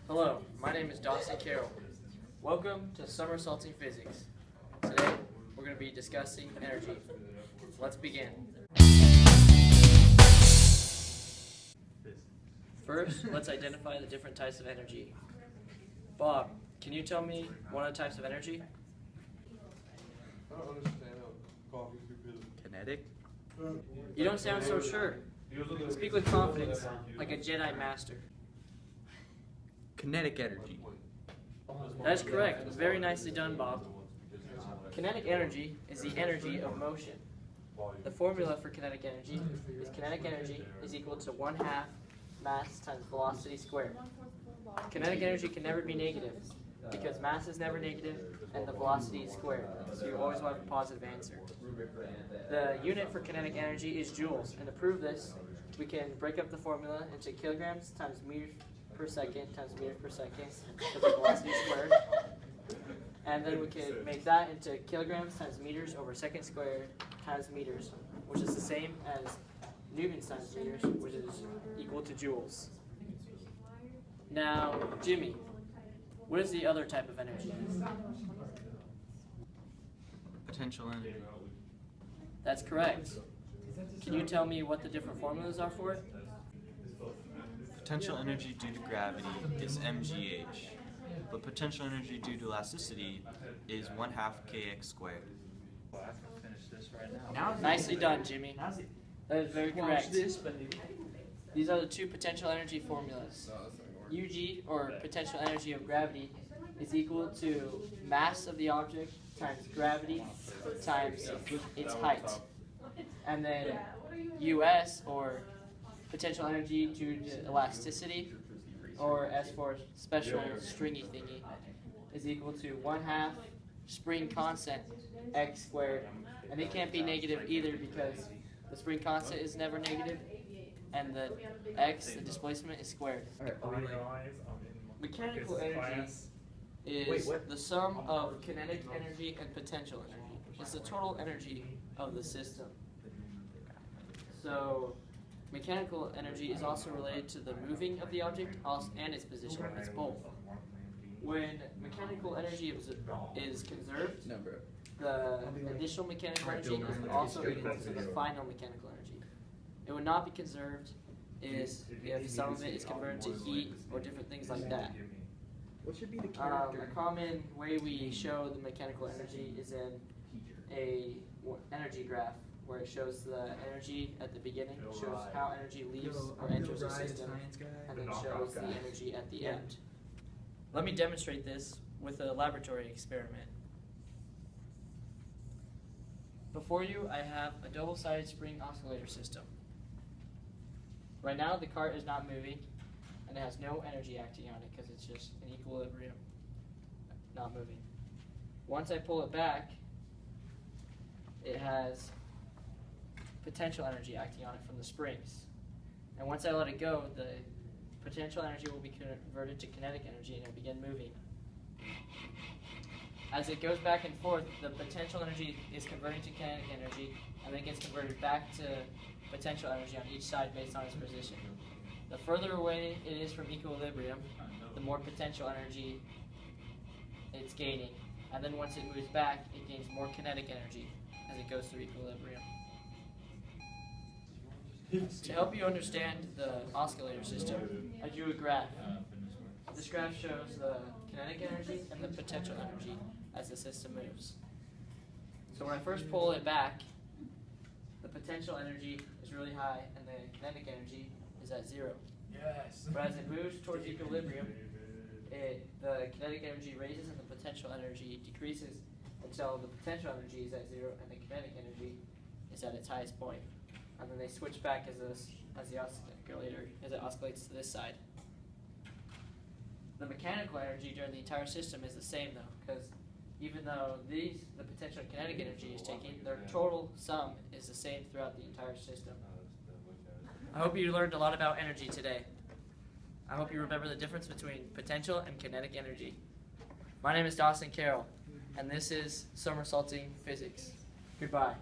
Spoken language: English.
Hello, my name is Dawson Carroll. Welcome to Summersaulting Physics. Today, we're going to be discussing energy. Let's begin. First, let's identify the different types of energy. Bob, can you tell me one of the types of energy? I don't understand how coffee could be Kinetic? You don't sound so sure. Speak with confidence, like a Jedi Master. Kinetic energy. That is correct. Very nicely done, Bob. Kinetic energy is the energy of motion. The formula for kinetic energy is equal to 1/2 mass times velocity squared. Kinetic energy can never be negative because mass is never negative and the velocity is squared. So you always want a positive answer. The unit for kinetic energy is joules, and to prove this, we can break up the formula into kilograms times meters per second times meters per second with the velocity squared. And then we can make that into kilograms times meters over second squared times meters, which is the same as newtons times meters, which is equal to joules. Now, Jimmy, what is the other type of energy? Potential energy. That's correct. Can you tell me what the different formulas are for it? Potential energy due to gravity is mgh, but potential energy due to elasticity is 1/2 kx squared. Nicely done, Jimmy. That is very correct. These are the two potential energy formulas. UG, or potential energy of gravity, is equal to mass of the object times gravity times its height. And then US, or potential energy due to elasticity, or as for special stringy thingy, is equal to 1/2 spring constant x squared. And it can't be negative either because the spring constant is never negative and the x, the displacement, is squared. Mechanical energy is the sum of kinetic energy and potential energy. It's the total energy of the system. So mechanical energy is also related to the moving of the object and its position. It's both. When mechanical energy is conserved, the initial mechanical energy is also equal to the final mechanical energy. It would not be conserved if some of it is converted to heat or different things like that. What should be the character? A common way we show the mechanical energy is in a energy graph, where it shows the energy at the beginning, shows how energy leaves or enters the system, and then shows the energy at the end. Let me demonstrate this with a laboratory experiment. Before you, I have a double-sided spring oscillator system. Right now, the cart is not moving, and it has no energy acting on it because it's just in equilibrium, not moving. Once I pull it back, it has potential energy acting on it from the springs. And once I let it go, the potential energy will be converted to kinetic energy and it will begin moving. As it goes back and forth, the potential energy is converting to kinetic energy, and then it gets converted back to potential energy on each side based on its position. The further away it is from equilibrium, the more potential energy it's gaining. And then once it moves back, it gains more kinetic energy as it goes through equilibrium. To help you understand the oscillator system, I drew a graph. This graph shows the kinetic energy and the potential energy as the system moves. So when I first pull it back, the potential energy is really high and the kinetic energy is at 0. Yes. But as it moves towards equilibrium, the kinetic energy raises and the potential energy decreases until the potential energy is at 0 and the kinetic energy is at its highest point. And then they switch back as the oscillator, as it oscillates to this side. The mechanical energy during the entire system is the same though, because even though the potential and kinetic energy is taking, their total sum is the same throughout the entire system. I hope you learned a lot about energy today. I hope you remember the difference between potential and kinetic energy. My name is Dawson Carroll, and this is Summersaulting Physics. Goodbye.